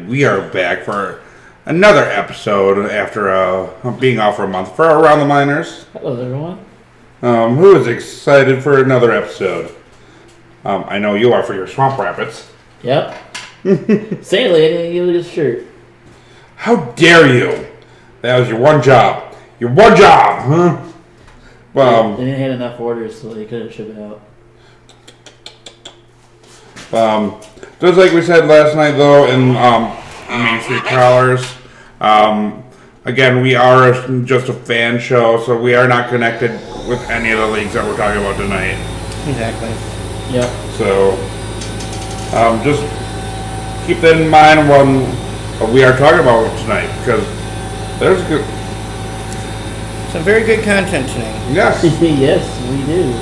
and we are back for another episode after being off for a month for Around the Minors. Hello, everyone. Who is excited for another episode? I know you are for your Swamp Rabbits. Yep. Sadly, I didn't give it a shirt. How dare you? That was your one job. Your one job, huh? They didn't have enough orders, so they couldn't ship it out. Just like we said last night, though, in Main Street Prowlers, again, we are just a fan show, so we are not connected with any of the leagues that we're talking about tonight. Exactly. Yep. So, just keep that in mind when we are talking about tonight, because there's good. Some very good content tonight. Yes. Yes, we do.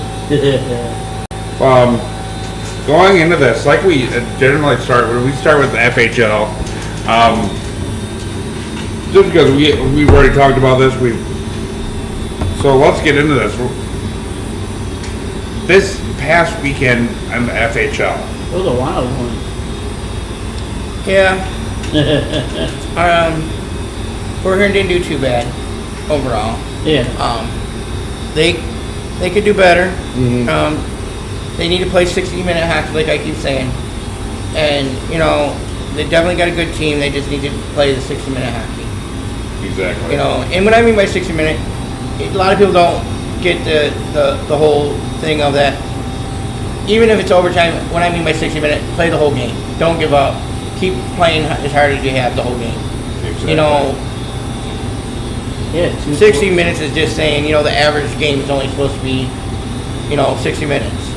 Going into this, like we generally start, when we start with the FHL, just because we've already talked about this, so let's get into this. This past weekend in the FHL. It was a wild one. Yeah. Fort Hearn didn't do too bad overall. Yeah. They could do better. Mm-hmm. They need to play 60-minute hockey, like I keep saying. And, they definitely got a good team. They just need to play the 60-minute hockey. Exactly. And what I mean by 60-minute, a lot of people don't get the whole thing of that. Even if it's overtime, what I mean by 60-minute, play the whole game. Don't give up. Keep playing as hard as you have the whole game. Exactly. Yeah. 60 minutes is just saying, the average game is only supposed to be, 60 minutes.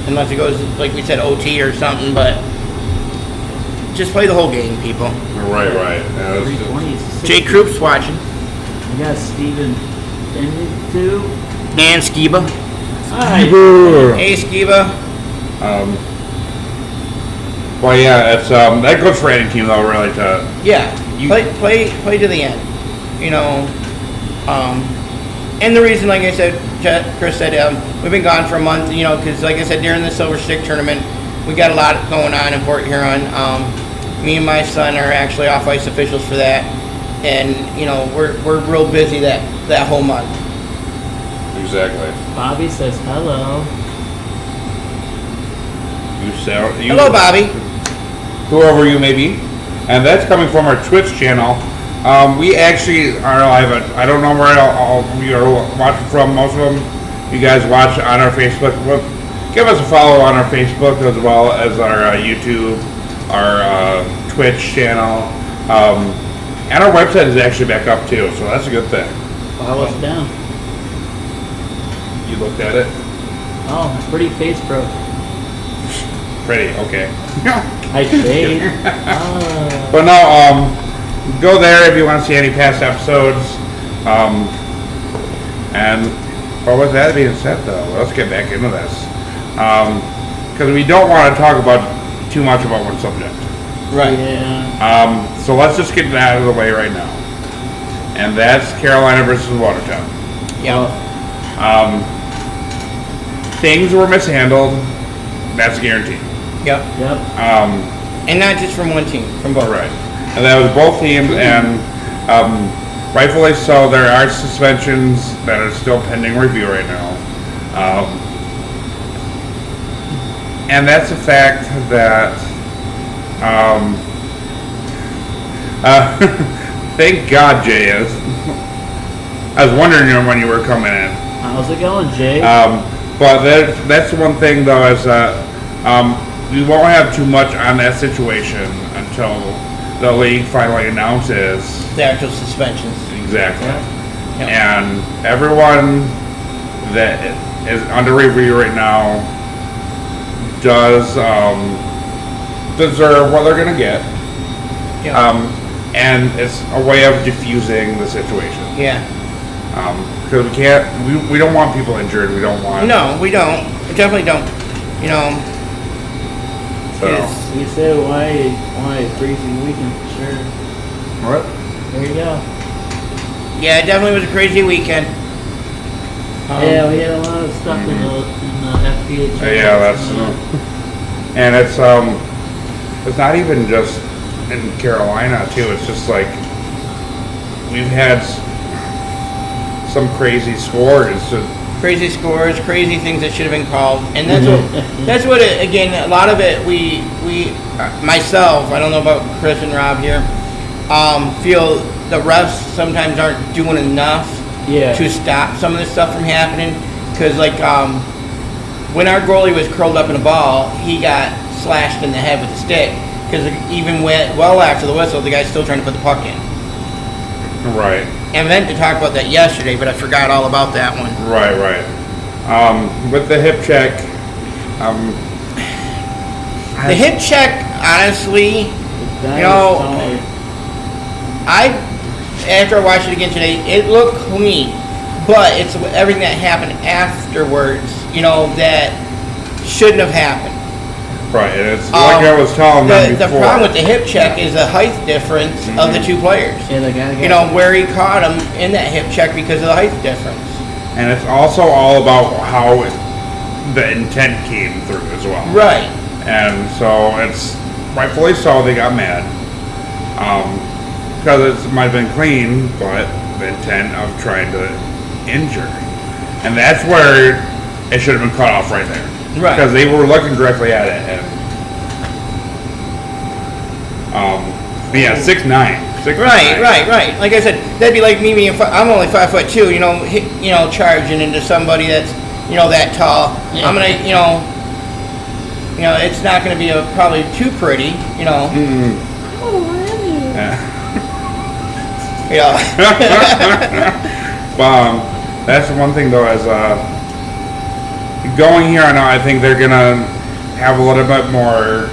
Unless it goes, like we said, OT or something, but just play the whole game, people. Right. Yeah, 320. Jay Kroup's watching. We got Steven too. Dan Skiba. Hi. Hey, Skiba. Well, yeah, it's that goes for any team though, really. Play to the end. And the reason, like I said, Chris said, we've been gone for a month, because like I said, during the Silver Stick tournament, we got a lot going on in Port Huron. Me and my son are actually off-ice officials for that, and we're real busy that whole month. Exactly. Bobby says hello. Hello, Bobby. Whoever you may be, and that's coming from our Twitch channel. We actually are live. I don't know where all you are watching from. Most of them, you guys watch on our Facebook. Give us a follow on our Facebook as well as our YouTube, our Twitch channel, and our website is actually back up too. So that's a good thing. Follow us down. You looked at it. Oh, pretty face pro. Pretty okay. I shade. But no, go there if you want to see any past episodes. And with that being said, though, let's get back into this. Because we don't want to talk about too much about one subject. Right. Yeah. So let's just get that out of the way right now. And that's Carolina versus Watertown. Yeah. Things were mishandled. That's guaranteed. Yep. And not just from one team, from both. Right. And that was both teams, and rightfully so. There are suspensions that are still pending review right now, and that's a fact that. Thank God, Jay is. I was wondering when you were coming in. How's it going, Jay? But that's one thing though, is that we won't have too much on that situation until the league finally announces The actual suspensions. exactly. Yep. And everyone that is under review right now does deserve what they're going to get. Yep. And it's a way of diffusing the situation. Yeah. Because we don't want people injured. We don't want. No, we don't. We definitely don't. So. You said why a crazy weekend for sure. What? There you go. Yeah, it definitely was a crazy weekend. Yeah, we had a lot of stuff in the FPH. Yeah, that's and it's not even just in Carolina too. It's just like we've had some crazy scores. Crazy scores, crazy things that should have been called, and that's what it, again, a lot of it we myself, I don't know about Chris and Rob here, feel the refs sometimes aren't doing enough to stop some of this stuff from happening, because like when our goalie was curled up in a ball, he got slashed in the head with a stick, because even well after the whistle, the guy's still trying to put the puck in. Right. And I meant to talk about that yesterday, but I forgot all about that one. Right. With the hip check, The hip check, honestly, after I watched it again today, it looked clean, but it's everything that happened afterwards, that shouldn't have happened. right, and it's like I was telling them The before. problem with the hip check is the height difference of the two players. Yeah, the guy Where he caught him in that hip check because of the height difference. And it's also all about how the intent came through as well. Right. And so it's rightfully so they got mad. Because it might have been clean, but the intent of trying to injure. And that's where it should have been cut off right there. Right. Because they were looking directly at it. And, but yeah, 6'9". Right. Like I said, that'd be like me being. I'm only 5'2". Charging into somebody that's that tall. Yeah. I'm gonna it's not gonna be probably too pretty. That's the one thing though, as going here on out, I think they're gonna have a little bit more,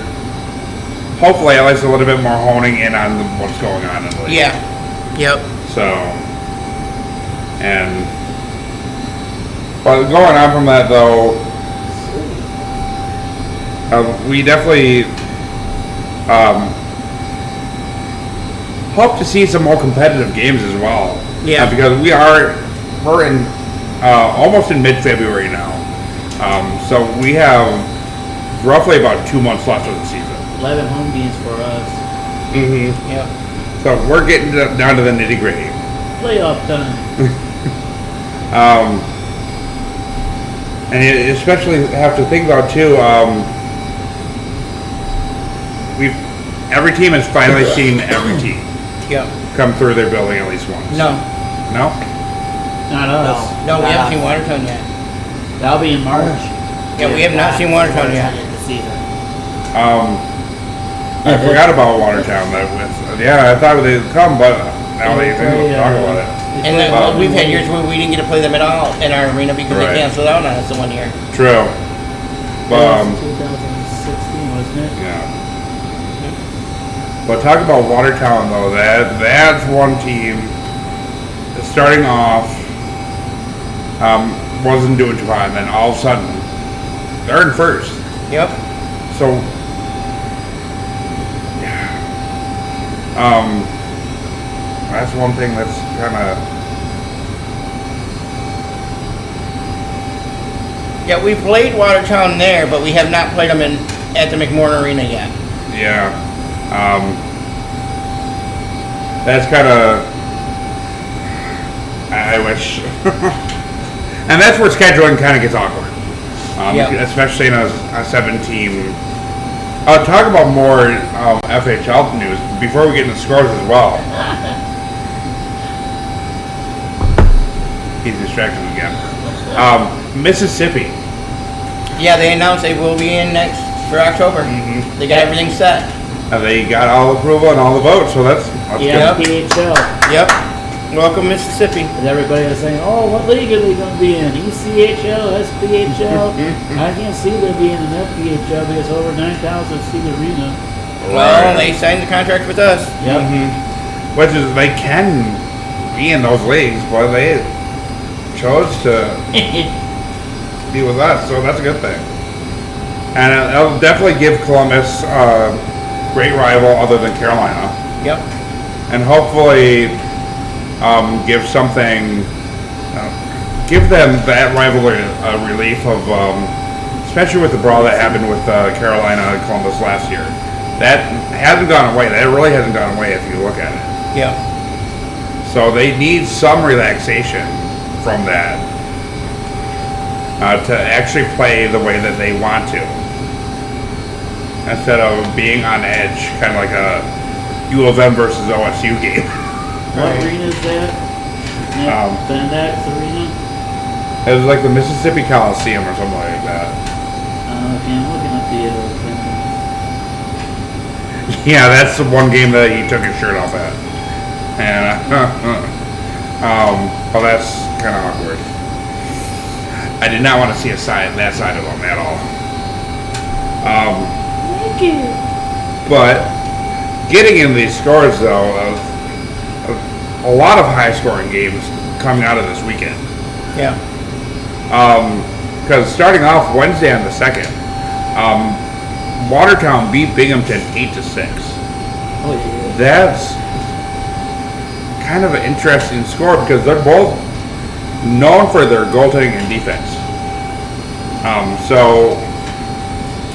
hopefully at least a little bit more honing in on what's going on in the league. Yeah. Yep. So, but going on from that though, we definitely hope to see some more competitive games as well. Yeah. Because we're in almost in mid-February now. So we have roughly about 2 months left of the season. 11 home games for us. Mm-hmm. Yep. So we're getting down to the nitty-gritty. Playoff time. And you especially have to think about too, every team has finally seen every team Yep. come through their building at least once. No. No? Not us. No, we haven't seen Watertown yet. That'll be in March. Yeah, we have not seen Watertown yet. I forgot about Watertown. I thought they'd come, but now they talk about it. And then we've had years where we didn't get to play them at all in our arena because Right. they canceled out on us the one year. True. But, 2016, wasn't it? yeah. But talk about Watertown though, that's one team that starting off wasn't doing too hot, and then all of a sudden they're in first. Yep. So that's one thing that's kind of Yeah, we played Watertown there, but we have not played them at the McMorran Arena yet. yeah. That's kind of I wish, and that's where scheduling kind of gets awkward. Yeah. Especially in a 7-team. Talk about more FHL news before we get into scores as well. He's distracted again. Mississippi. Yeah, they announced they will be in next for October. Mhm. They got everything set. They got all the approval and all the votes, so that's Yeah, good. PHL. Yep. Welcome, Mississippi. And everybody was saying, oh, what league are they going to be in? ECHL, SPHL? I can't see them being in FPHL because over 9,000 seat arena. Well, they signed the contract with us. Yep. Which is, they can be in those leagues, but they chose to be with us, so that's a good thing. And it'll definitely give Columbus a great rival other than Carolina. Yep. And hopefully give something, give them that rivalry relief of, especially with the brawl that happened with Carolina and Columbus last year. That hasn't gone away. That really hasn't gone away if you look at it. Yeah. So they need some relaxation from that to actually play the way that they want to, instead of being on edge, kind of like a U of M versus OSU game. What arena is that? Van Dyke's Arena? It was like the Mississippi Coliseum or something like that. Okay, I'm looking at the Yeah, that's the one game that he took his shirt off at. And well, that's kind of awkward. I did not want to see that side of him at all. Thank you. But getting in these scores, though, a lot of high-scoring games coming out of this weekend. Yeah. Because starting off Wednesday on the 2nd, Watertown beat Binghamton 8-6. Oh yeah. That's kind of an interesting score because they're both known for their goaltending and defense. So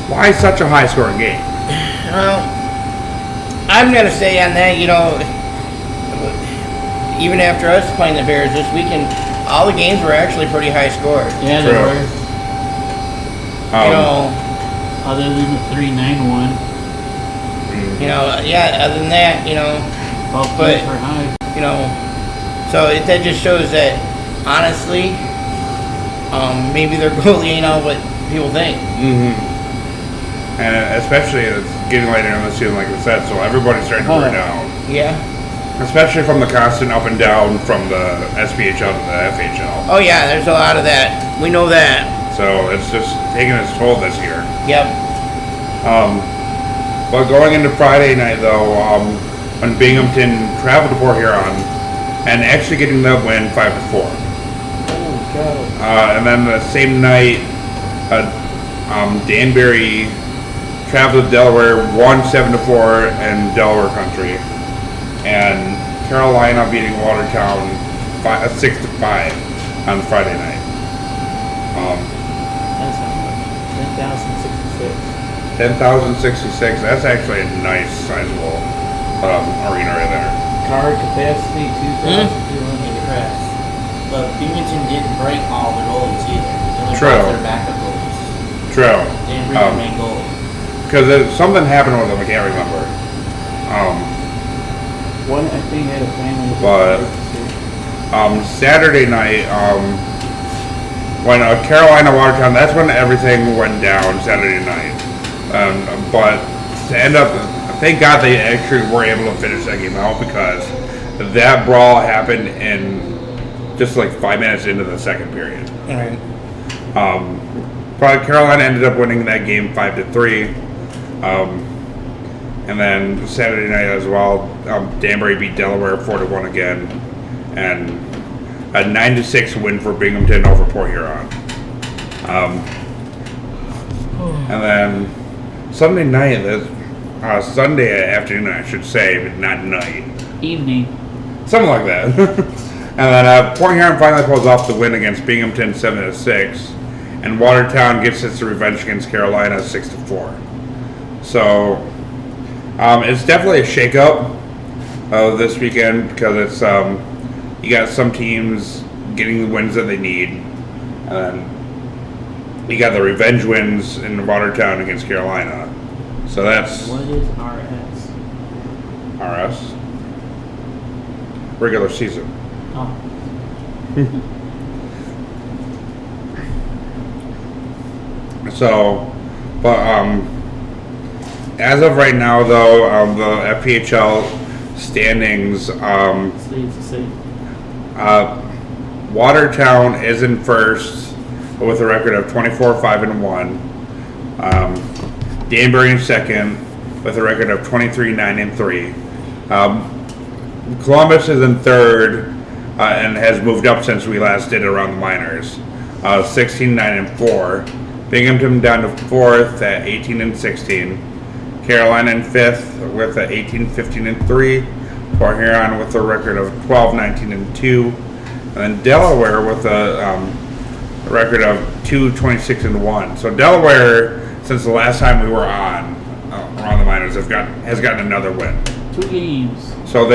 why such a high-scoring game? Well, I'm gonna say on that, even after us playing the Bears this weekend, all the games were actually pretty high scored. Yeah, they True. were. Other than the 3-9 one. Other than that, Both But- games were high. so that just shows that honestly, maybe their goalie ain't all what people think. And especially it's getting later in the season, like I said, so everybody's starting to wear down. Yeah. Especially from the constant up and down from the SPHL to the FHL. Oh yeah, there's a lot of that. We know that. So it's just taking its toll this year. Yep. But going into Friday night, though, when Binghamton traveled to Port Huron and actually getting the win 5-4. Oh god. And then the same night, Danbury traveled to Delaware, won 7-4 in Delaware country, and Carolina beating Watertown 6-5 on Friday night. That's how much. 10,066. 10,066. That's actually a nice, sizable arena right there. Car capacity 2,200. Correct. But Binghamton didn't break all the goalies either. They only True. broke their backup goalies. True. They didn't bring their main goalie. Because something happened with them, I can't remember. One, I think, had a family. But- Saturday night, when Carolina Watertown, that's when everything went down Saturday night. But to end up, thank God they actually were able to finish that game out because that brawl happened in just like 5 minutes into the second period. All right. Probably Carolina ended up winning that game 5-3. And then Saturday night as well, Danbury beat Delaware 4-1 again, and a 9-6 win for Binghamton over Port Huron. And then Sunday night, Sunday afternoon, I should say, but not night, Evening. something like that. And then Port Huron finally pulls off the win against Binghamton 7-6, and Watertown gets its revenge against Carolina 6-4. So it's definitely a shakeup this weekend because it's you got some teams getting the wins that they need, and then you got the revenge wins in Watertown against Carolina. So that's What is RS? RS regular season. Oh. So, but as of right now, though, the FPHL standings, Stays the same. Watertown is in first with a record of 24-5-1. Danbury in second with a record of 23-9-3. Columbus is in third and has moved up since we last did it around the minors. 16-9-4. Binghamton down to fourth at 18-16. Carolina in fifth with a 18-15-3. Port Huron with a record of 12-19-2. And then Delaware with a record of 2-26-1. So Delaware, since the last time we were on around the minors, Highlanders has gotten another win. 2 games. So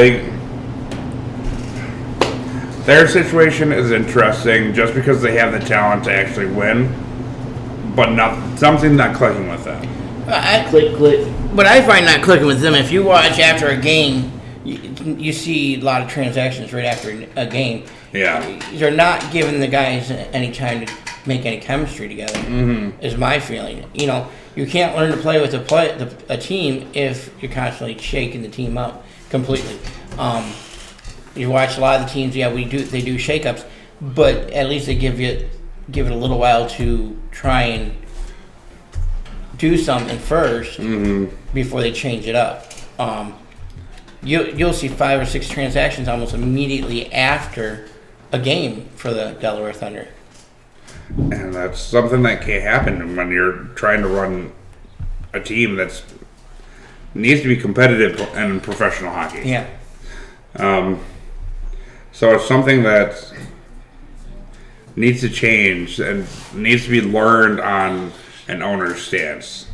their situation is interesting just because they have the talent to actually win, but something's not clicking with them. Click, click. But I find not clicking with them. If you watch after a game, you see a lot of transactions right after a game. Yeah. They're not giving the guys any time to make any chemistry together. Mm-hmm. Is my feeling. You can't learn to play with a team if you're constantly shaking the team up completely. You watch a lot of the teams. Yeah, they do shakeups, but at least they give it a little while to try and do something first before they change it up. You'll see 5 or 6 transactions almost immediately after a game for the Delaware Thunder. And that's something that can't happen when you're trying to run a team that's needs to be competitive in professional hockey. Yeah. So it's something that needs to change and needs to be learned on an owner's stance.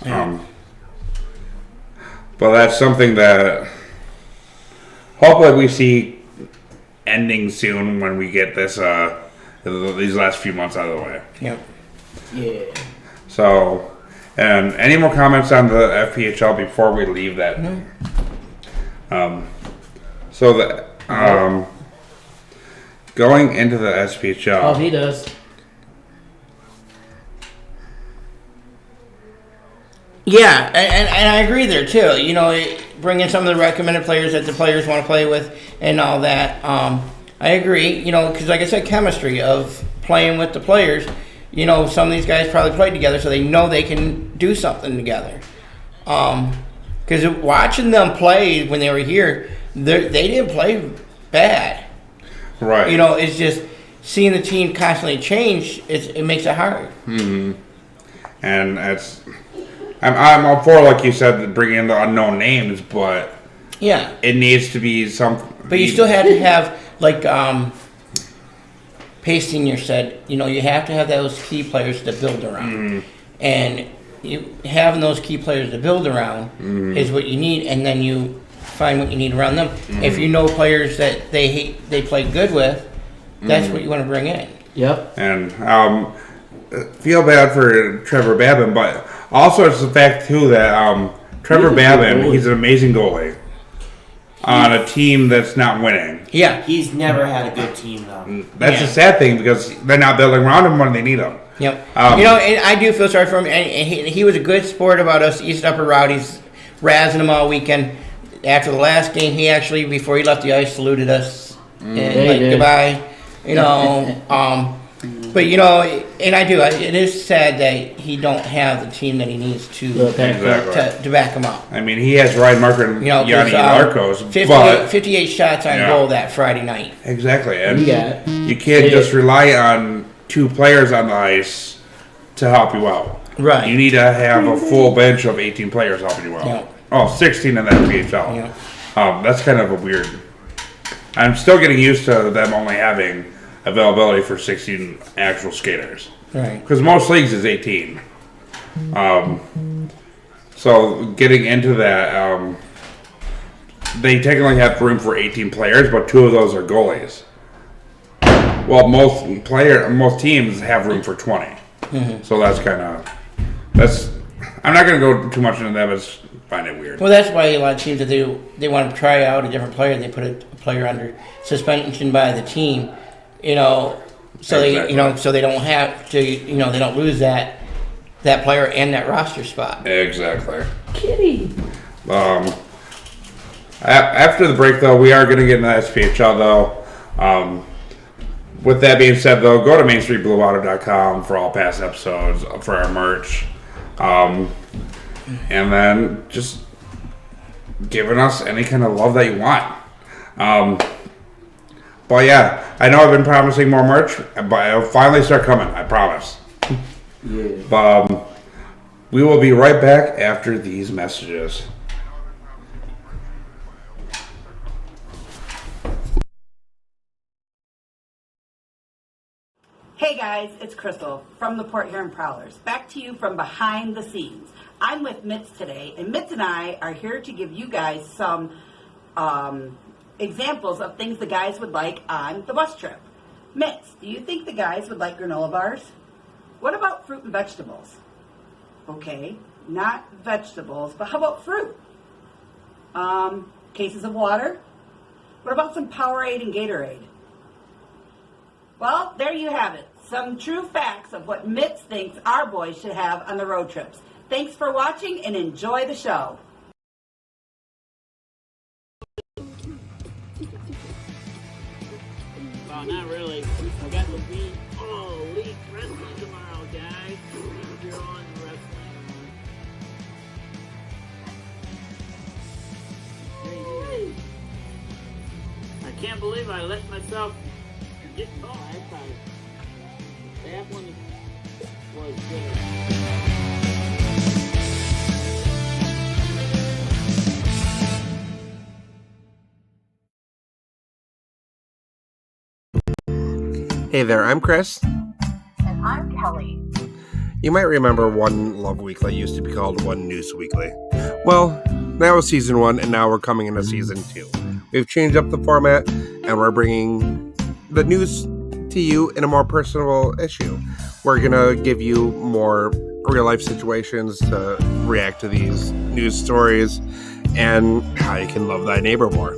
Yeah. But that's something that hopefully we see ending soon when we get this these last few months out of the way. Yeah. Yeah. So, and any more comments on the FPHL before we leave that? No. So the going into the Oh, SPHL. he does. Yeah, and I agree there too. Bring in some of the recommended players that the players want to play with and all that. I agree. Because like I said, chemistry of playing with the players. Some of these guys probably played together, so they know they can do something together. Because watching them play when they were here, they didn't play bad. Right. It's just seeing the team constantly change. It makes it hard. Mm-hmm. And I'm all for, like you said, bringing in the unknown names, but Yeah. it needs to be some. But you still had to have, like Pace Senior said, you have to have those key players to build around. And having those key players to build around is what you need, and then you find what you need around them. If you know players that they play good with, that's what you want to bring in. Yep. And feel bad for Trevor Babin, but also it's the fact too that Trevor He's a good Babin, goalie. he's an amazing goalie on a team that's not winning. Yeah. He's never had a good team though. That's Yeah. the sad thing because they're not building around him when they need him. Yep. Um, And I do feel sorry for him. And he was a good sport about us East Upper Rowdies, razzing him all weekend. After the last game, he actually, before he left the ice, saluted us and Yeah, he like did. goodbye. But and I do. It is sad that he don't have the team that he needs to Exactly. to back him up. I mean, he has Ryan Marker and Yanni 'cause, Larkos, 58 shots on Yeah. goal that Friday night. exactly, and You got it. you can't Yeah. just rely on 2 players on the ice to help you out. Right. You need to have a full bench of 18 players helping you out. Yeah. Oh, 16 in that PHL. Yeah. That's kind of a weird. I'm still getting used to them only having availability for 16 actual skaters. Right. Because most leagues is 18. So getting into that, they technically have room for 18 players, but 2 of those are goalies. Well, most teams have room for 20. So that's kind of I'm not going to go too much into that, but I find it weird. Well, that's why a lot of teams that they want to try out a different player, they put a player under suspension by the team, so Exactly. they so they don't have to they don't lose that player and that roster spot. Exactly. Kitty. After the break, though, we are going to get into the SPHL, though. With that being said, though, go to MainStreetBlueWater.com for all past episodes, for our merch. And then just giving us any kind of love that you want. But yeah, I know I've been promising more merch, but it'll finally start coming, I promise. Yeah. But we will be right back after these messages. Hey guys, it's Crystal from the Port Huron Prowlers. Back to you from behind the scenes. I'm with Mitz today, and Mitz and I are here to give you guys some examples of things the guys would like on the bus trip. Mitz, do you think the guys would like granola bars? What about fruit and vegetables? Okay, not vegetables, but how about fruit? Cases of water? What about some Powerade and Gatorade? Well, there you have it. Some true facts of what Mitz thinks our boys should have on the road trips. Thanks for watching and enjoy the show. Well, not really. I got the beat. Oh, Elite Wrestling tomorrow, guys. If you're on wrestling. I can't believe I let myself get caught. That one was good. Hey there, I'm Chris. And I'm Kelly. You might remember One Love Weekly used to be called One News Weekly. Well, that was season 1, and now we're coming into season 2. We've changed up the format, and we're bringing the news to you in a more personal issue. We're going to give you more real-life situations to react to these news stories, and how you can love thy neighbor more.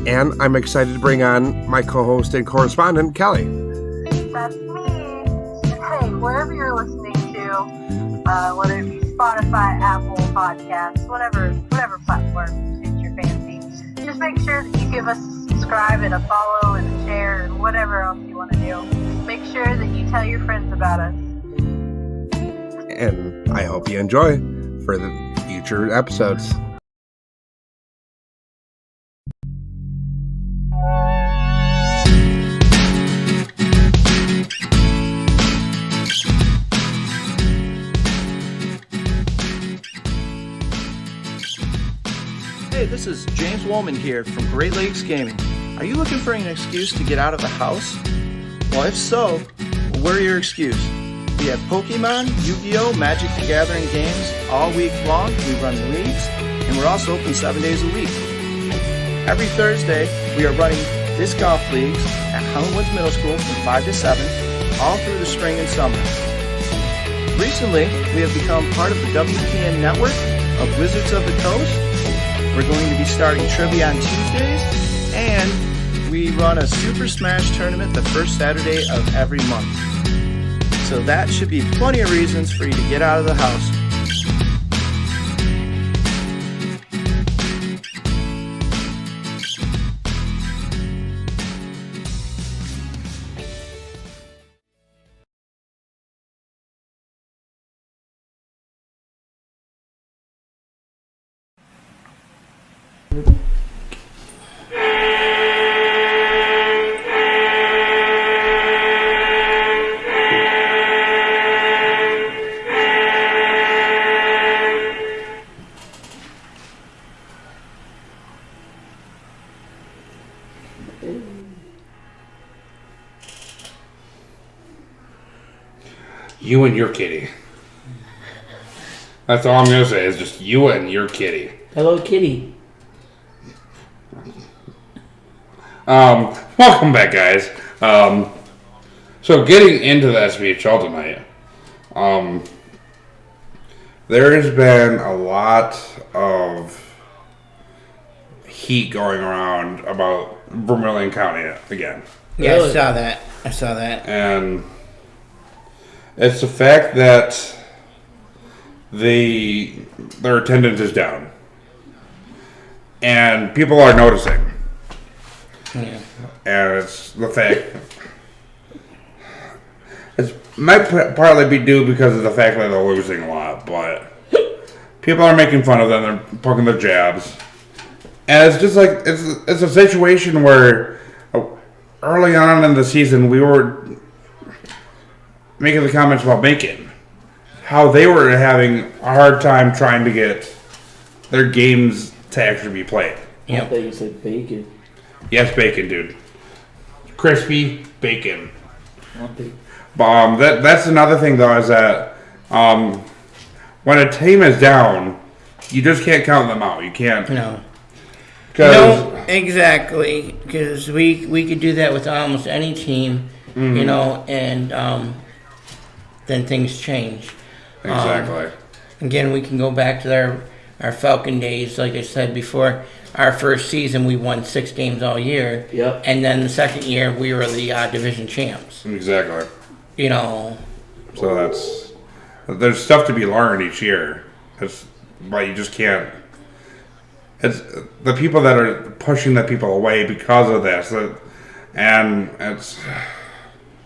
And I'm excited to bring on my co-host and correspondent, Kelly. That's me. And hey, wherever you're listening to, whether it be Spotify, Apple Podcasts, whatever platform suits your fancy, just make sure that you give us a subscribe and a follow and a share and whatever else you want to do. Make sure that you tell your friends about us. And I hope you enjoy for the future episodes. Hey, this is James Woolman here from Great Lakes Gaming. Are you looking for an excuse to get out of the house? Well, if so, we're your excuse. We have Pokemon, Yu-Gi-Oh!, Magic the Gathering games all week long. We run leagues, and we're also open 7 days a week. Every Thursday, we are running disc golf leagues at Highland Woods Middle School from 5 to 7, all through the spring and summer. Recently, we have become part of the WPN network of Wizards of the Coast. We're going to be starting trivia on Tuesdays, and we run a Super Smash tournament the first Saturday of every month. So that should be plenty of reasons for you to get out of the house. You and your kitty. That's all I'm going to say is just you and your kitty. Hello, kitty. Welcome back, guys. So getting into the SPHL tonight, there has been a lot of heat going around about Vermilion County again. Yeah, Really? I saw that. And it's the fact that their attendance is down. And people are noticing. Yeah. And it's the fact. It might partly be due because of the fact that they're losing a lot, but people are making fun of them. They're poking their jabs, and it's just like it's a situation where early on in the season we were making the comments about Macon, how they were having a hard time trying to get their games to actually be played. I thought you said bacon. Yes, bacon, dude. Crispy bacon. But that's another thing though, is that when a team is down, you just can't count them out. You can't. No. 'Cause- No, exactly. Because we could do that with almost any team, you know, and then things change. Exactly. Again, we can go back to our Falcon days. Like I said before, our first season we won 6 games all year. Yep. And then the second year we were the division champs. Exactly. You know. So there's stuff to be learned each year. But you just can't. It's the people that are pushing the people away because of this, and it's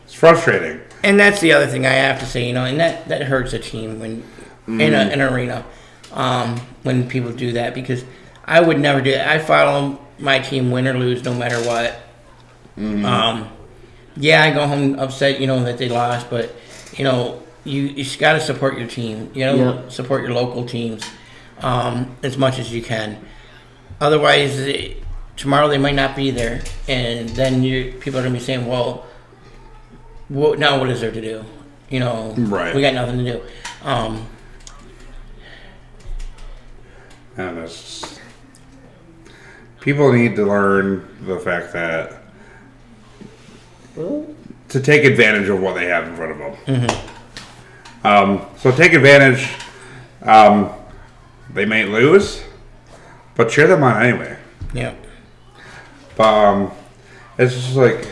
frustrating. And that's the other thing I have to say, you know, and that hurts a team when in an arena when people do that, because I would never do that. I follow my team win or lose no matter what. Yeah, I go home upset, you know, that they lost, but you know, you just got to support your team. You know, support your local teams as much as you can. Otherwise, tomorrow they might not be there, and then people are gonna be saying, "Well, now what is there to do?" You know, Right. We got nothing to do. And people need to learn the fact that to take advantage of what they have in front of them. So take advantage. They may lose, but cheer them on anyway. Yeah. But it's just like,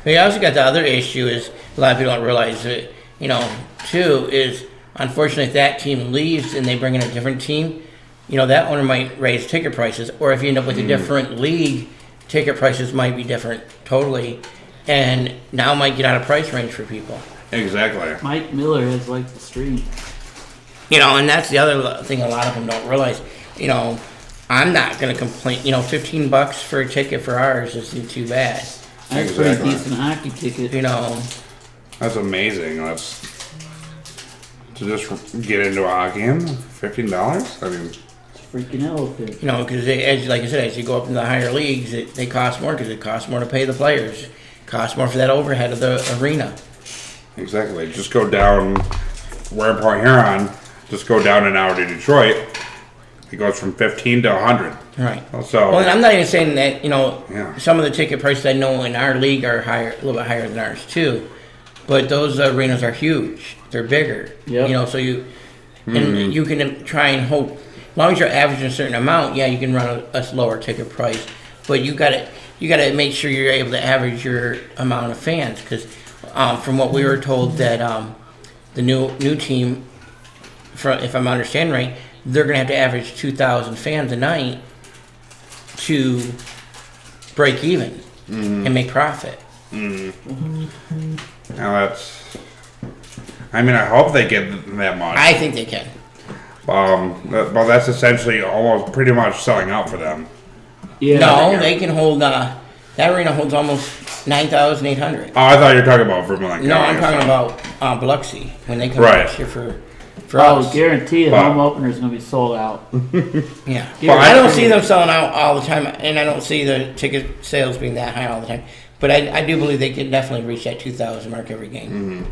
We also got the other issue is a lot of people don't realize that, you know, too, is unfortunately if that team leaves and they bring in a different team, you know, that owner might raise ticket prices, or if you end up with a different league, ticket prices might be different totally, and now might get out of price range for people. exactly. Mike Miller has like the street. You know, and that's the other thing a lot of them don't realize. You know, I'm not going to complain. You know, $15 for a ticket for ours isn't too bad. That's a Exactly. pretty decent hockey ticket. You know, That's amazing. That's to just get into a hockey game, $15. I mean, Freaking elephant. you know, because like I said, as you go up in the higher leagues, they cost more because it costs more to pay the players. It costs more for that overhead of the arena. exactly. Just go down. We're in Point Huron. Just go down an hour to Detroit. It goes from 15 to 100. Right. So Well, and I'm not even saying that, you know, Yeah. some of the ticket prices I know in our league are higher, a little bit higher than ours too. But those arenas are huge. They're bigger. Yep. You know, so and you can try and hope, as long as you're averaging a certain amount, yeah, you can run a lower ticket price. But you got to make sure you're able to average your amount of fans, because from what we were told that the new team, if I'm understanding right, they're going to have to average 2,000 fans a night to break even and make profit. now that's. I mean, I hope they get that much. I think they can. But that's essentially almost pretty much selling out for them. Yeah. No, they can hold. That arena holds almost 9,800. Oh, I thought you were talking about Vermont. No, I'm County or talking something. about Biloxi when they come Right. next year for Oh, us. guarantee the Wow. home opener is going to be sold out. Yeah. Well, I don't I- see them selling out all the time, and I don't see the ticket sales being that high all the time. But I do believe they could definitely reach that 2,000 mark every game.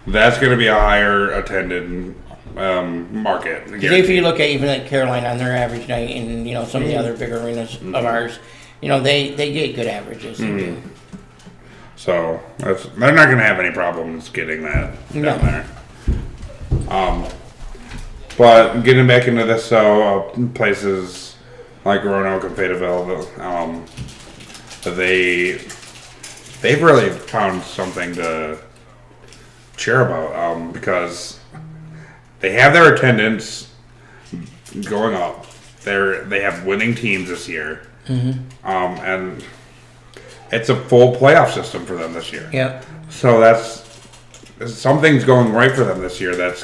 That's going to be a higher attended market. Because if you look at even at Carolina on their average night, and you know some of the other bigger arenas of ours, you know they get good averages. They do. So they're not going to have any problems getting that No. down there. But getting back into this, places like Roanoke and Fayetteville, they've really found something to cheer about because they have their attendance going up. They have winning teams this year, and it's a full playoff system for them this year. Yep. So that's something's going right for them this year. That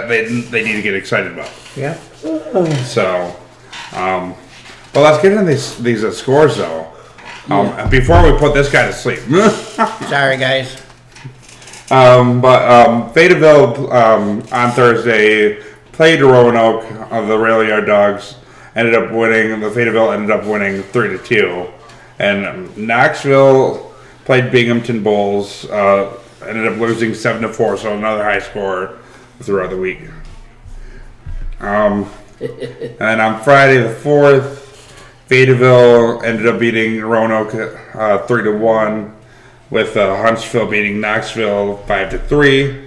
they need to get excited about. Yeah. So, but let's get into these scores though. Before we put this guy to sleep. Sorry, guys. But Fayetteville on Thursday played Roanoke. The Rail Yard Dogs ended up winning. The Fayetteville ended up winning 3-2, and Knoxville played Binghamton Bulls. Ended up losing 7-4, so another high score throughout the week. And on Friday the 4th, Fayetteville ended up beating Roanoke 3-1, with Huntsville beating Knoxville 5-3.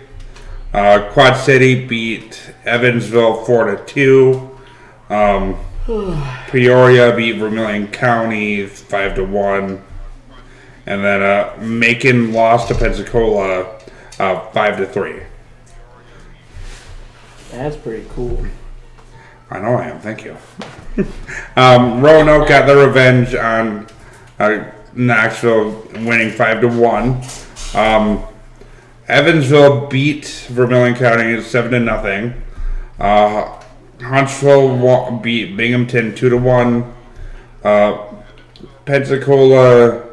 Quad City beat Evansville 4-2. Peoria beat Vermilion County 5-1. And then Macon lost to Pensacola 5-3. That's pretty cool. I know I am. Thank you. Roanoke got their revenge on Knoxville, winning 5-1. Evansville beat Vermilion County 7-0. Huntsville beat Binghamton 2-1. Pensacola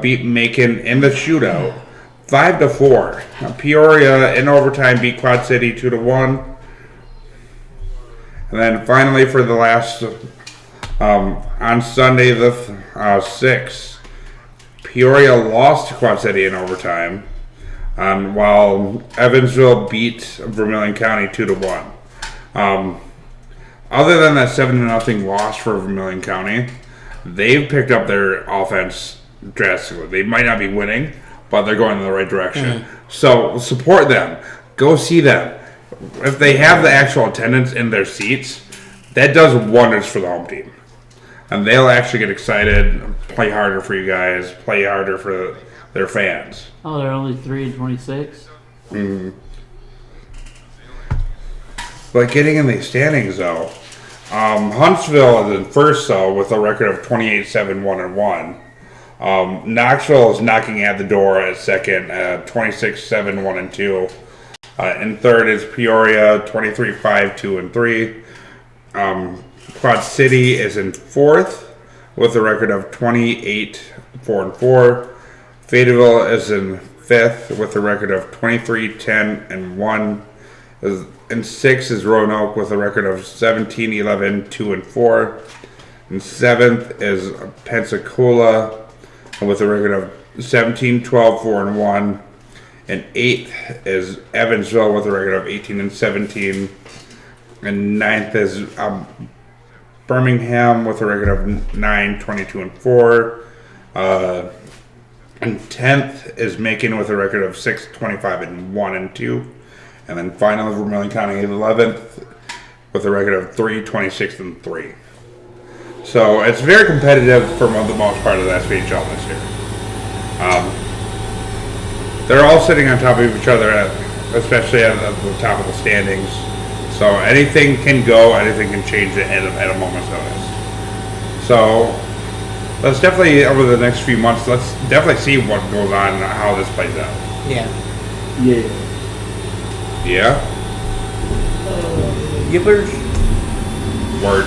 beat Macon in the shootout 5-4. Peoria in overtime beat Quad City 2-1. And then finally for the last, on Sunday the 6th, Peoria lost to Quad City in overtime, while Evansville beat Vermilion County 2-1. Other than that 7-0 loss for Vermilion County, they've picked up their offense drastically. They might not be winning, but they're going in the right direction. So support them. Go see them. If they have the actual attendance in their seats, that does wonders for the home team. And they'll actually get excited, play harder for you guys, play harder for their fans. Oh, they're only 3-26. But getting in the standings, though, Huntsville is in first, though, with a record of 28-7-1-1. Knoxville is knocking at the door at second, 26-7-1-2. In third is Peoria, 23-5-2-3. Quad City is in fourth with a record of 28-4-4. Fayetteville is in fifth with a record of 23-10-1. In sixth is Roanoke with a record of 17-11-2-4. In seventh is Pensacola with a record of 17-12-4-1. And eighth is Evansville with a record of 18-17. And ninth is Birmingham with a record of 9-22-4. And 10th is Macon with a record of 6-25-1-2. And then finally Vermilion County 11th with a record of 3-26-3. So it's very competitive for the most part of the SPHL this year. They're all sitting on top of each other, especially at the top of the standings. So anything can go, anything can change it at a moment's notice. So let's definitely, over the next few months, let's definitely see what goes on and how this plays out. Yeah. Yeah. Yeah? Yippers. Word.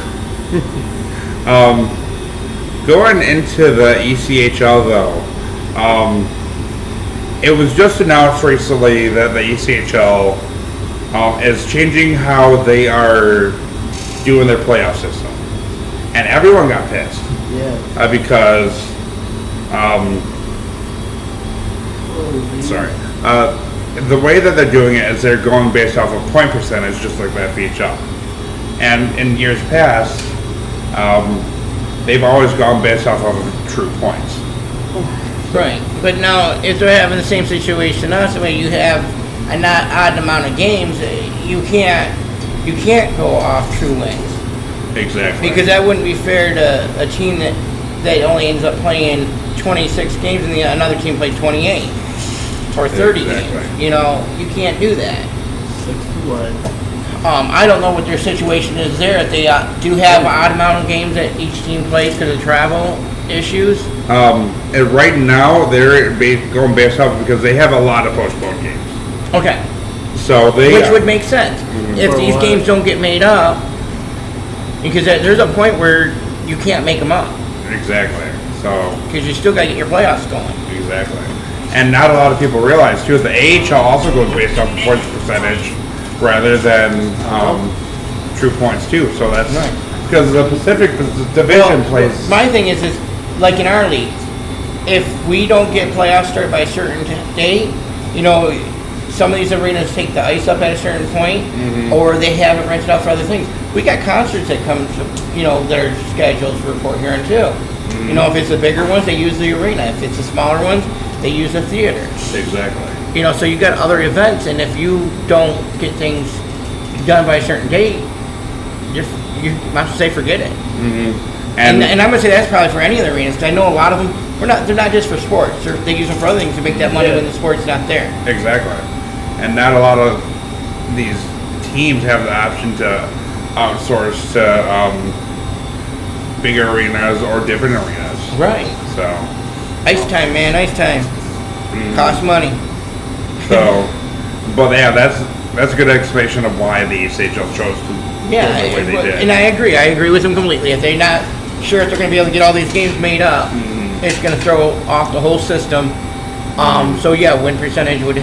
Going into the ECHL, though, it was just announced recently that the ECHL is changing how they are doing their playoff system. And everyone got pissed. Yeah. Because, sorry. The way that they're doing it is they're going based off of point percentage, just like the FPHL. And in years past, they've always gone based off of true points. Right, but now if they're having the same situation us, where you have a not odd amount of games, you can't go off true wins. Exactly. Because that wouldn't be fair to a team that only ends up playing 26 games and another team played 28 or 30 games. You know, you can't do that. 61. I don't know what their situation is there. If they do have an odd amount of games that each team plays because of travel issues. And right now they're going based off because they have a lot of postponed games. Okay. So Which would make sense. If these games don't get made up, because there's a point where you can't make them up. Exactly. So. Because you still got to get your playoffs going. Exactly. And not a lot of people realize too, the AHL also goes based off of points percentage rather than true points too. So that's because the Pacific Division plays. My thing is like in our league, if we don't get playoffs started by a certain date, you know, some of these arenas take the ice up at a certain point, or they have it rented out for other things. We got concerts that come, you know, that are scheduled for Port Huron too. You know, if it's the bigger ones, they use the arena. If it's the smaller ones, they use the theater. Exactly. You know, so you got other events, and if you don't get things done by a certain date, you might as well say forget it. And I'm gonna say that's probably for any of the arenas, because I know a lot of them. They're not just for sports. They use them for other things to make that money when the sport's not there. Exactly. And not a lot of these teams have the option to outsource to bigger arenas or different arenas. Right. So. Ice time, man. Ice time. Costs money. So, but yeah, that's a good explanation of why the ECHL chose to Yeah, go the way they did. and I agree. I agree with them completely. If they're not sure if they're going to be able to get all these games made up, it's going to throw off the whole system. So yeah, win percentage would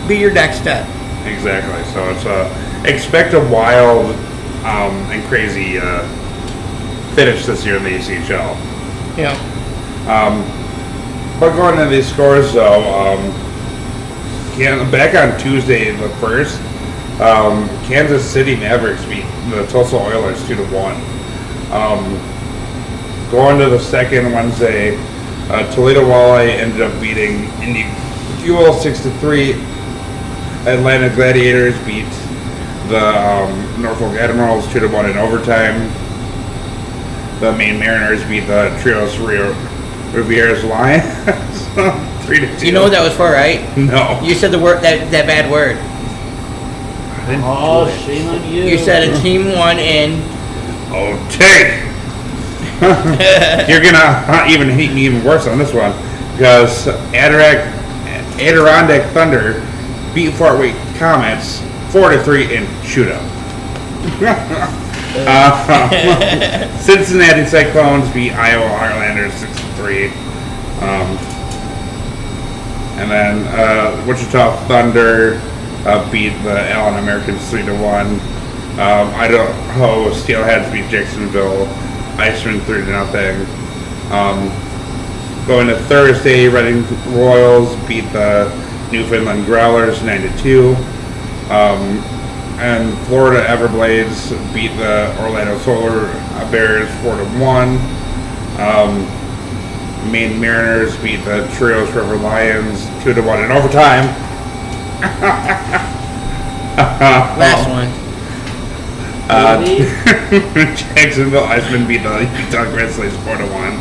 be your next step. Exactly. So it's expect a wild and crazy finish this year in the ECHL. Yeah. But going to these scores though, back on Tuesday the 1st, Kansas City Mavericks beat the Tulsa Oilers 2-1. Going to the second Wednesday, Toledo Walleye ended up beating Indy Fuel 6-3. Atlanta Gladiators beat the Norfolk Admirals 2-1 in overtime. The Maine Mariners beat the Trios Rivieras Lions 3-2. You know what that was for, right? No. You said the word that bad word. Oh, shame on you. You said a team won in. Oh, take. You're gonna even hate me even worse on this one because Adirondack Thunder beat Fort Wayne Comets 4-3 in shootout. Cincinnati Cyclones beat Iowa Heartlanders 6-3. And then Wichita Thunder beat the Allen Americans 3-1. Idaho Steelheads beat Jacksonville Iceman 3-0. Going to Thursday, Reading Royals beat the Newfoundland Growlers 9-2. And Florida Everblades beat the Orlando Solar Bears 4-1. Maine Mariners beat the Trios River Lions 2-1 in overtime. Last one. Jacksonville Iceman beat the Utah Grizzlies 4-1.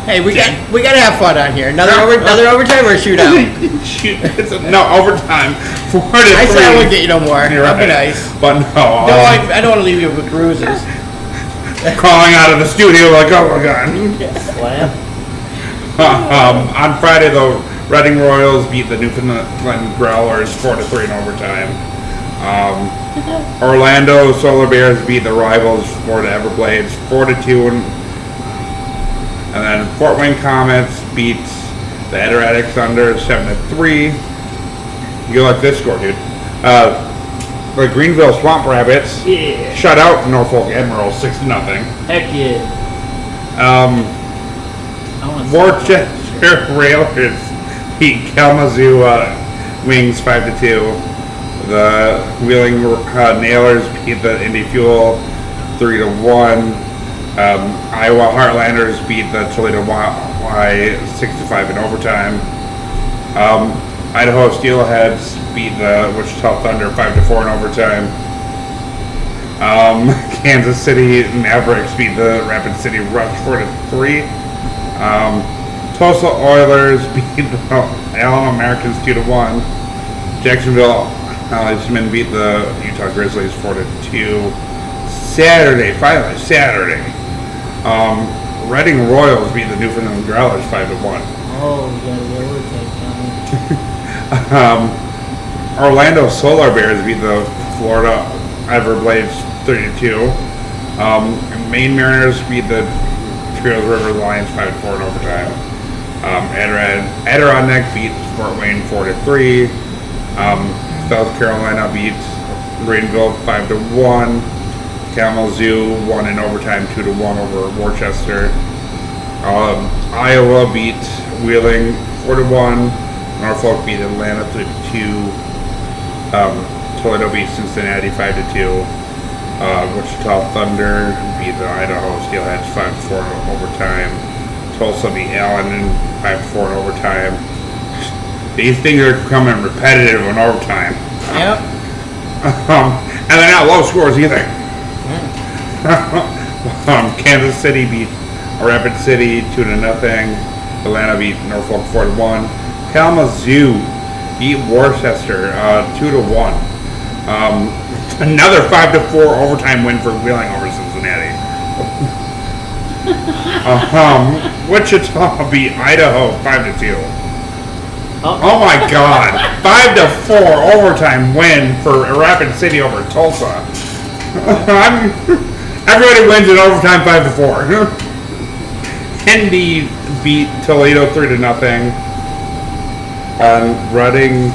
Hey, we got to have fun on here. Another overtime or a shootout? No, overtime 4-3. I said I wouldn't get you no more. You're That'd be right. nice. But no, I don't want to leave you with bruises. Calling out of the studio like, oh my god. Slam. On Friday, though, Reading Royals beat the Newfoundland Growlers 4-3 in overtime. Orlando Solar Bears beat the Rivals Florida Everblades 4-2. And then Fort Wayne Comets beat the Adirondack Thunder 7-3. You like this score, dude. The Greenville Swamp Rabbits shut out Norfolk Admirals 6-0. Heck yeah. Worcester Railers beat Kalamazoo Wings 5-2. The Wheeling Nailers beat the Indy Fuel 3-1. Iowa Heartlanders beat the Toledo Y 6-5 in overtime. Idaho Steelheads beat the Wichita Thunder 5-4 in overtime. Kansas City Mavericks beat the Rapid City Rush 4-3. Tulsa Oilers beat the Allen Americans 2-1. Jacksonville Icemen beat the Utah Grizzlies 4-2. Saturday. Reading Royals beat the Newfoundland Growlers 5-1. Oh, we got a overtime coming. Orlando Solar Bears beat the Florida Everblades 32. Maine Mariners beat the Trios River Lions 5-4 in overtime. Adirondack beat Fort Wayne 4-3. South Carolina beat Greenville 5-1. Kalamazoo won in overtime 2-1 over Worcester. Iowa beat Wheeling 4-1. Norfolk beat Atlanta 3-2. Toledo beat Cincinnati 5-2. Wichita Thunder beat the Idaho Steelheads 5-4 in overtime. Tulsa beat Allen 5-4 in overtime. These things are becoming repetitive in overtime. Yep. And they're not low scores either. Kansas City beat Rapid City 2-0. Atlanta beat Norfolk 4-1. Kalamazoo beat Worcester 2-1. Another 5-4 overtime win for Wheeling over Cincinnati. Wichita beat Idaho 5-2. Oh my God! 5-4 overtime win for Rapid City over Tulsa. Everybody wins in overtime 5-4. Indy beat Toledo 3-0. Reading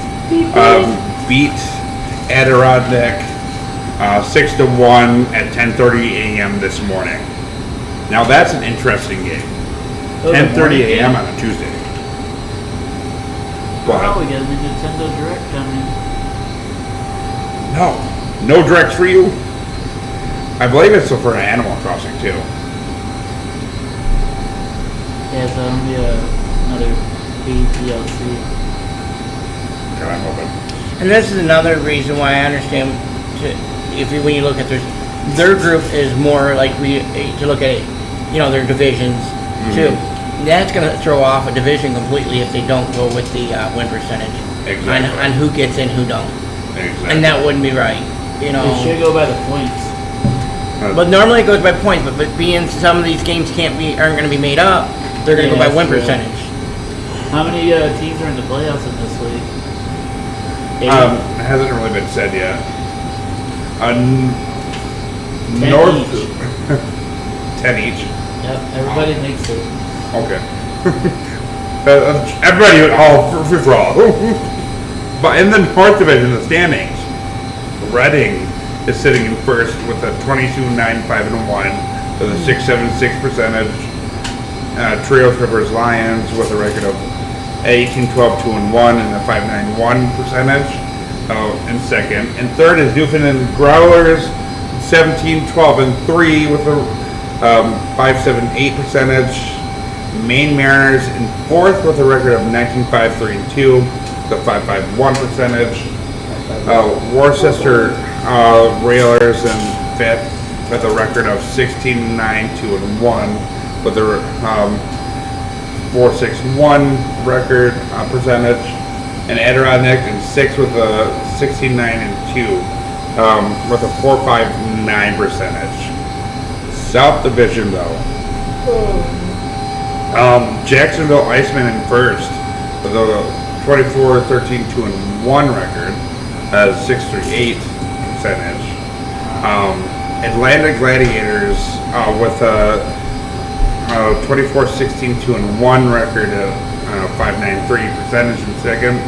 beat Adirondack 6-1 at 10:30 a.m. this morning. Now that's an interesting game. 10:30 a.m. on a Tuesday. Wow, we got a Nintendo Direct coming. No directs for you. I believe it's for Animal Crossing too. Yeah, so it'll be another paid DLC. God, I'm hoping. And this is another reason why I understand when you look at their group is more like to look at it, their divisions too. That's going to throw off a division completely if they don't go with the win percentage on who gets in, who don't. Exactly. And that wouldn't be right. It should go by the points. But normally it goes by points, but being some of these games aren't going to be made up, they're going to go by win percentage. How many teams are in the playoffs in this league? It hasn't really been said yet. 10 North each. 10 each. Yep, everybody makes it. Okay. Everybody all free for all. But in the North Division, the standings, Reading is sitting in first with a 22-9-5-1 with a 6.76 percentage. Trios Rivers Lions with a record of 18-12-2-1 and a 5.91 percentage in second. And third is Newfoundland Growlers, 17-12-3 with a 5.78 percentage. Maine Mariners in fourth with a record of 19-5-3-2, the 5.51 percentage. Worcester Railers in fifth with a record of 16-9-2-1 with a 4.61 record percentage, and Adirondack in sixth with a 16-9-2 with a 4.59 percentage. South Division though. Jacksonville Icemen in first with a 24-13-2-1 record, 6.38 percentage. Atlanta Gladiators with a 24-16-2-1 record, 5.93 percentage in second.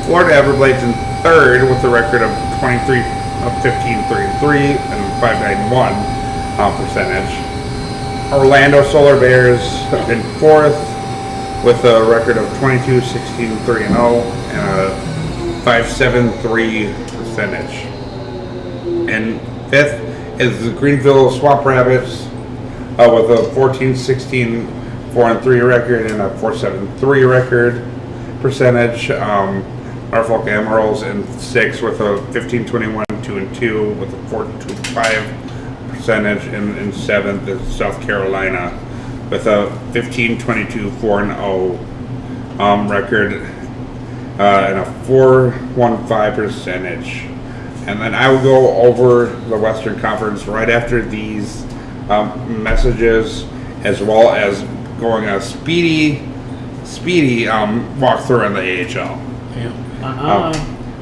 Florida Everblades in third with a record of 15-3-3 and 5.91 percentage. Orlando Solar Bears in fourth with a record of 22-16-3-0 and a 5.73 percentage. And fifth is the Greenville Swamp Rabbits with a 14-16-4-3 record and a 4.73 record percentage. Norfolk Emeralds in sixth with a 15-21-2-2 with a 4.25 percentage, and in seventh is South Carolina with a 15-22-4-0 record and a 4.15 percentage. And then I will go over the Western Conference right after these messages, as well as going a speedy walkthrough in the AHL.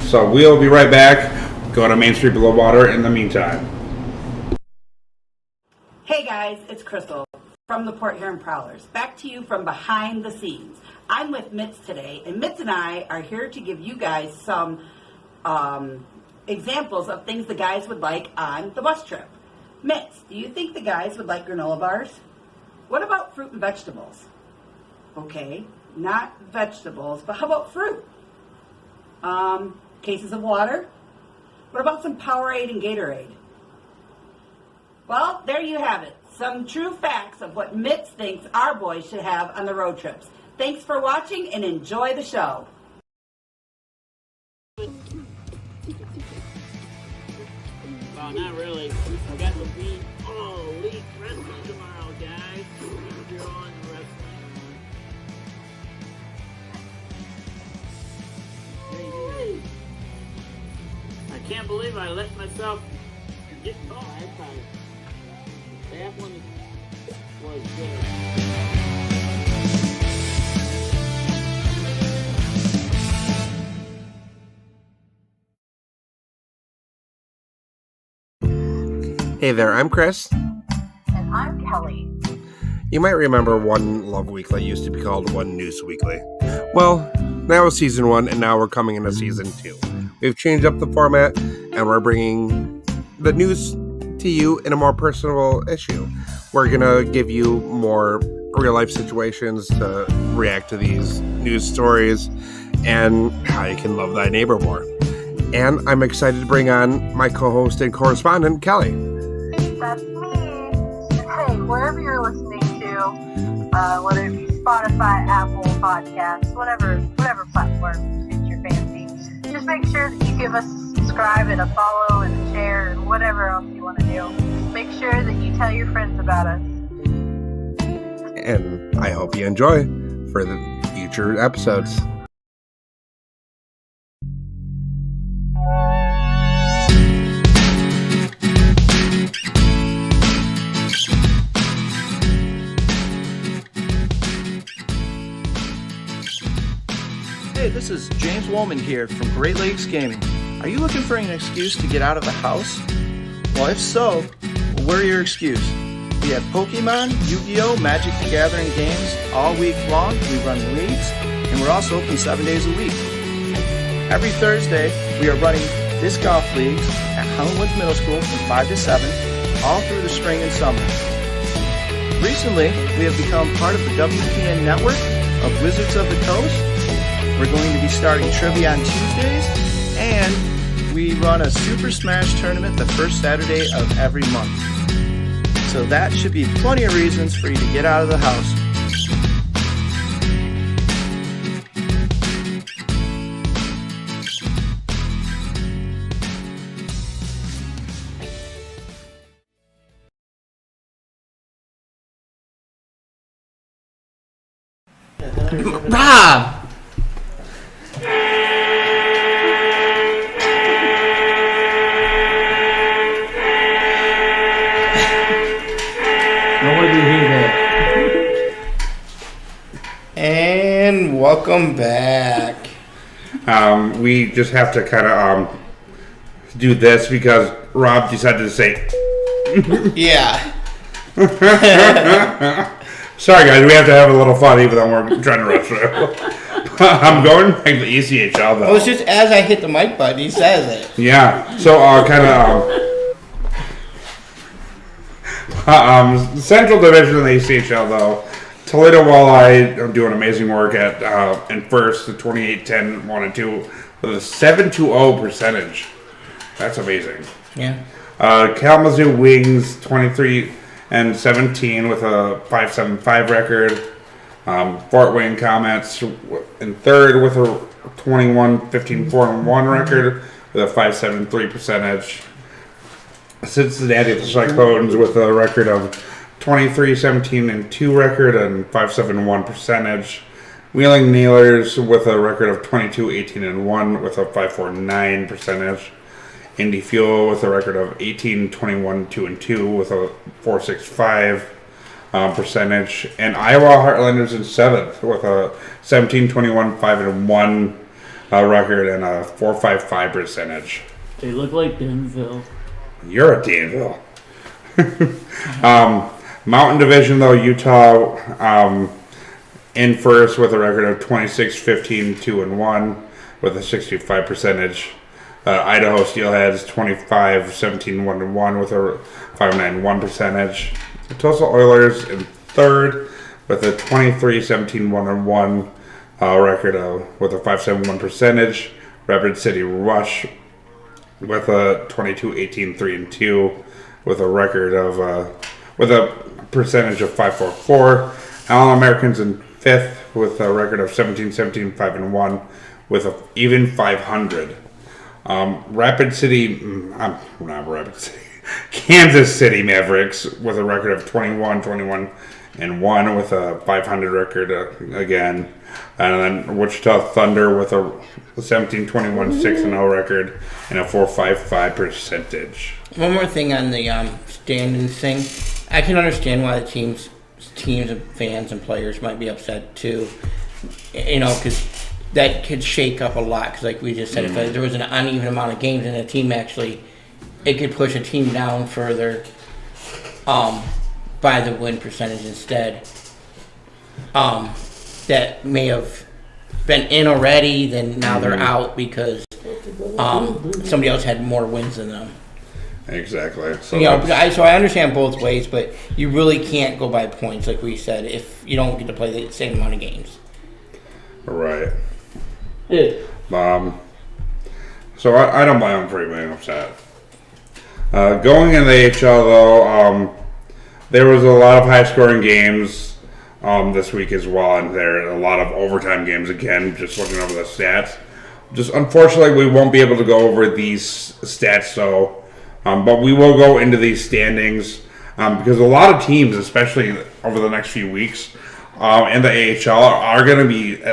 So we'll be right back. Go to Main Street Below Water in the meantime. Hey guys, it's Crystal from the Port Huron Prowlers. Back to you from behind the scenes. I'm with Mitz today, and Mitz and I are here to give you guys some examples of things the guys would like on the bus trip. Mitts, do you think the guys would like granola bars? What about fruit and vegetables? Okay, not vegetables, but how about fruit? Cases of water? What about some Powerade and Gatorade? Well, there you have it. Some true facts of what Mitts thinks our boys should have on the road trips. Thanks for watching and enjoy the show. Well, not really. I got the beat. Oh, Elite Wrestling tomorrow, guys. If you're on wrestling. Hey. I can't believe I let myself get caught. That one was good. Hey there, I'm Chris. And I'm Kelly. You might remember One Love Weekly used to be called One News Weekly. Well, that was season 1, and now we're coming into season 2. We've changed up the format, and we're bringing the news to you in a more personal issue. We're gonna give you more real-life situations to react to these news stories, and how you can love thy neighbor more. And I'm excited to bring on my co-host and correspondent, Kelly. That's me. Hey, wherever you're listening to, whether it be Spotify, Apple Podcasts, whatever platform suits your fancy, just make sure that you give us a subscribe and a follow and a share and whatever else you want to do. Make sure that you tell your friends about us. And I hope you enjoy for the future episodes. Hey, this is James Woolman here from Great Lakes Gaming. Are you looking for an excuse to get out of the house? Well, if so, we're your excuse. We have Pokemon, Yu-Gi-Oh, Magic the Gathering games all week long. We run leagues, and we're also open 7 days a week. Every Thursday, we are running disc golf leagues at Highland Woods Middle School from 5 to 7, all through the spring and summer. Recently, we have become part of the WPN network of Wizards of the Coast. We're going to be starting trivia on Tuesdays, and we run a Super Smash tournament the first Saturday of every month. So that should be plenty of reasons for you to get out of the house. Rob! Nobody hear that. And welcome back. We just have to kind of do this because Rob decided to say, Yeah. sorry guys, we have to have a little fun even though we're trying to rush through. I'm going back to ECHL though. Well, it's just as I hit the mic button, he says it. Yeah, so kind of Central Division of the ACHL though. Toledo Walleye are doing amazing work at in first, the 28-10, 1-2 with a 7-0 percentage. That's amazing. Yeah. Kalamazoo Wings 23-17 with a 5.75 record. Fort Wayne Comets in third with a 21-15 4-1 record with a 5.73 percentage. Cincinnati the Cyclones with a record of 23-17-2 record and 5.71 percentage. Wheeling Nailers with a record of 22-18-1 with a 5.49 percentage. Indy Fuel with a record of 18-21-2-2 with a 4.65 percentage, and Iowa Heartlanders in seventh with a 17-21-5-1 record and a 4.55 percentage. They look like Denville. You're a Danville. Mountain Division though, Utah in first with a record of 26-15-2-1 with a 65 percentage. Idaho Steelheads 25-17-1-1 with a 5.91 percentage. The Tulsa Oilers in third with a 23-17-1-1 record with a 5.71 percentage. Rapid City Rush with a 22-18-3-2 with a record of with a percentage of 5.44. Allen Americans in fifth with a record of 17-17-5-1 with a even 500. Rapid City, not Rapid City, Kansas City Mavericks with a record of 21-21-1 with a 500 record again. And then Wichita Thunder with a 17-21-6-0 record and a 4.55 percentage. One more thing on the standings thing. I can understand why the teams and fans and players might be upset too. Because that could shake up a lot. Because like we just said, if there was an uneven amount of games and a team actually, it could push a team down further by the win percentage instead. That may have been in already, then now they're out because somebody else had more wins than them. Exactly. So I understand both ways, but you really can't go by points, like we said, if you don't get to play the same amount of games. Right. Yeah. So I don't blame them for being upset. Going in the AHL, though, there was a lot of high-scoring games this week as well, and there are a lot of overtime games again, just looking over the stats. Just unfortunately, we won't be able to go over these stats, so... but we will go into these standings because a lot of teams, especially over the next few weeks, in the AHL are going to be.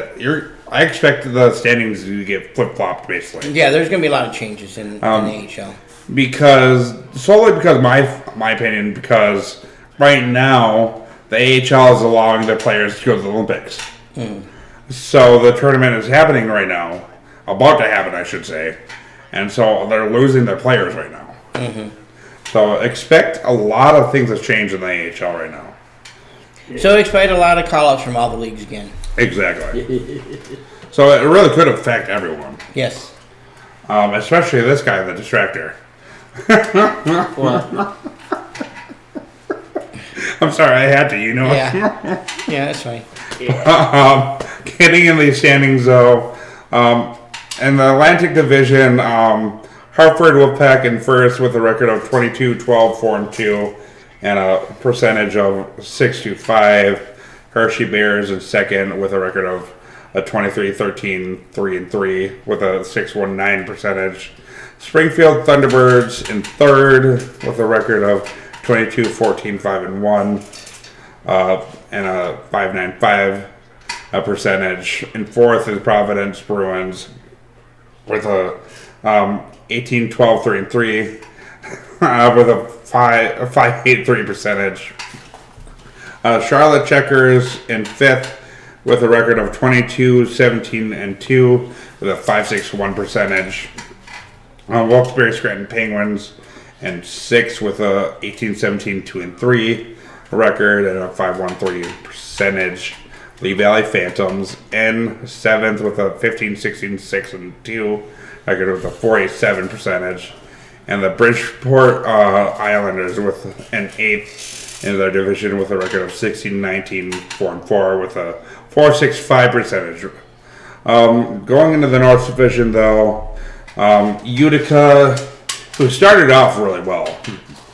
I expect the standings to get flip flopped basically. Yeah, there's going to be a lot of changes in the AHL because my opinion, because right now the AHL is allowing their players to go to the Olympics. So the tournament is happening right now, about to happen, I should say, and so they're losing their players right now. So expect a lot of things to change in the AHL right now. So expect a lot of call-outs from all the leagues again. Exactly. So it really could affect everyone. Yes. Especially this guy, the distractor. What? I'm sorry, I had to, Yeah. Yeah, that's fine. Getting in these standings, though, in the Atlantic Division, Hartford Wolfpack in first with a record of 22-12-4-2 and a percentage of 6.25. Hershey Bears in second with a record of 23-13-3-3 with a 6.19 percentage. Springfield Thunderbirds in third with a record of 22-14-5-1 and a 5.95 percentage. In fourth is Providence Bruins with a 18-12-3-3 with a 5.83 percentage. Charlotte Checkers in fifth with a record of 22-17-2 with a 5.61 percentage. Wilkes-Barre Scranton Penguins in sixth with a 18-17-2-3 record and a 5.13 percentage. Lee Valley Phantoms in seventh with a 15-16-6-2 record with a 4.87 percentage. And the Bridgeport Islanders with an eighth in their division with a record of 16-19-4-4 with a 4.65 percentage. Going into the North Division, though, Utica, who started off really well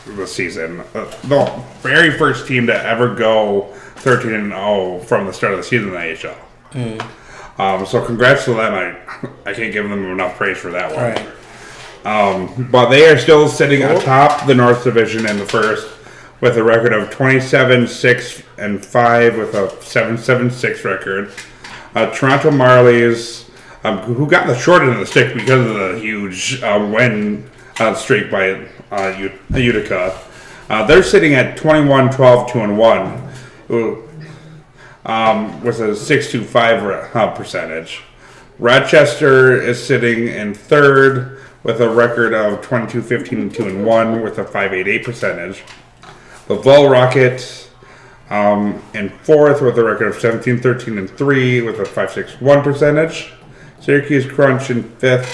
this season, the very first team to ever go 13-0 from the start of the season in the AHL. So congrats to them. I can't give them enough praise for that one. Right. But they are still sitting atop the North Division in the first with a record of 27-6-5 with a 7.76 record. Toronto Marlies, who got the short end of the stick because of the huge win streak by Utica, they're sitting at 21-12-2-1 with a 6.25 percentage. Rochester is sitting in third with a record of 22-15-2-1 with a 5.88 percentage. The Vol Rockets in fourth with a record of 17-13-3 with a 5.61 percentage. Syracuse Crunch in fifth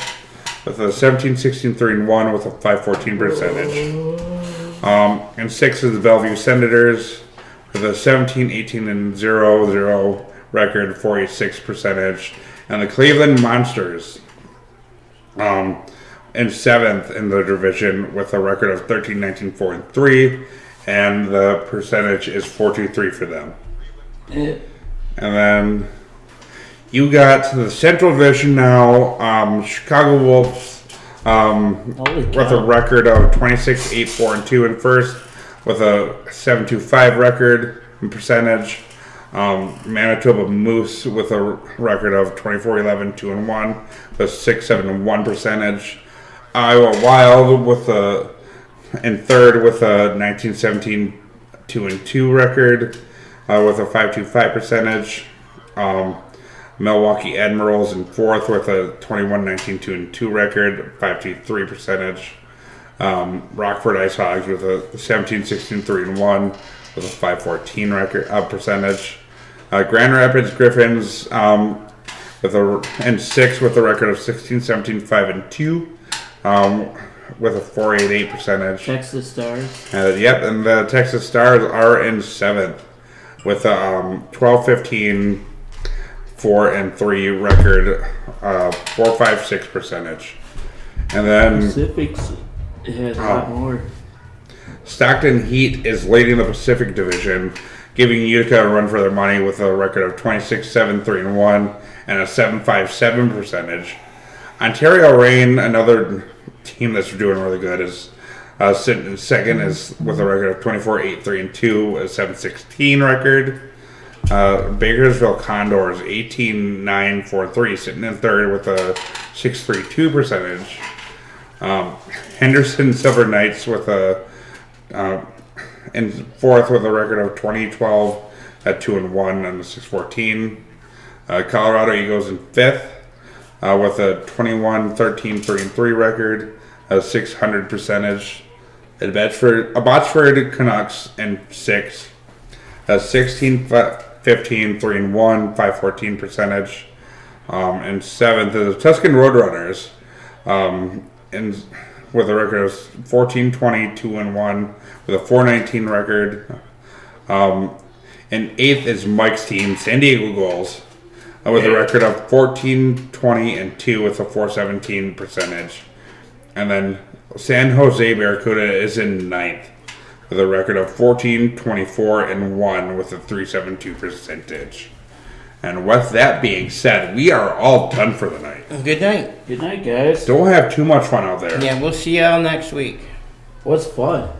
with a 17, 16, 3-1 with a 514 percentage. And 6 is the Bellevue Senators with a 17, 18, and 0 record, 486 percentage. And the Cleveland Monsters in 7th in the division with a record of 13, 19, 4, and 3. And the percentage is 423 for them. Eh, And then you got the Central Division now. Chicago Wolves Holy with a cow. record of 26, 8, 4, and 2 in first, with a 7.25 record and percentage. Manitoba Moose with a record of 24, 11, 2, and 1, with 6, 7, and 1 percentage. Iowa Wild with in third with a 19, 17, 2, and 2 record, with a 5.25 percentage. Milwaukee Admirals in fourth with a 21, 19, 2, and 2 record, 5.23 percentage. Rockford Ice Hogs with a 17, 16, 3, and 1 with a 5.14 record percentage. Grand Rapids Griffins in sixth with a record of 16, 17, 5, and 2 with a 4.88 percentage. Texas Stars. Yep, and the Texas Stars are in seventh with a 12, 15, 4, and 3 record, 4.56 percentage. And then Pacific's has a lot more. Stockton Heat is leading the Pacific Division, giving Utica a run for their money with a record of 26, 7, 3, and 1, and a 7.57 percentage. Ontario Reign, another team that's doing really good, is sitting in second is with a record of 24, 8, 3, and 2, a 7.16 record. Bakersville Condors 18, 9, 4, 3, sitting in third with a 6.32 percentage. Henderson Silver Knights with in fourth with a record of 20, 12 at 2 and 1 and a 6.14. Colorado Eagles in fifth with a 21, 13, 3, and 3 record, a 600 percentage. Abbotsford Canucks in sixth, a 16, 15, 3, and 1, 5.14 percentage. And seventh is the Tuscan Roadrunners with a record of 14, 20, 2, and 1 with a 4.19 record. And eighth is Mike's team, San Diego Gulls, with a record of 14, 20, and 2 with a 4.17 percentage. And then San Jose Barracuda is in ninth with a record of 14, 24, and 1 with a 3.72 percentage. And with that being said, we are all done for the night. Good night. Good night, guys. Don't have too much fun out there. Yeah, we'll see y'all next week. What's fun?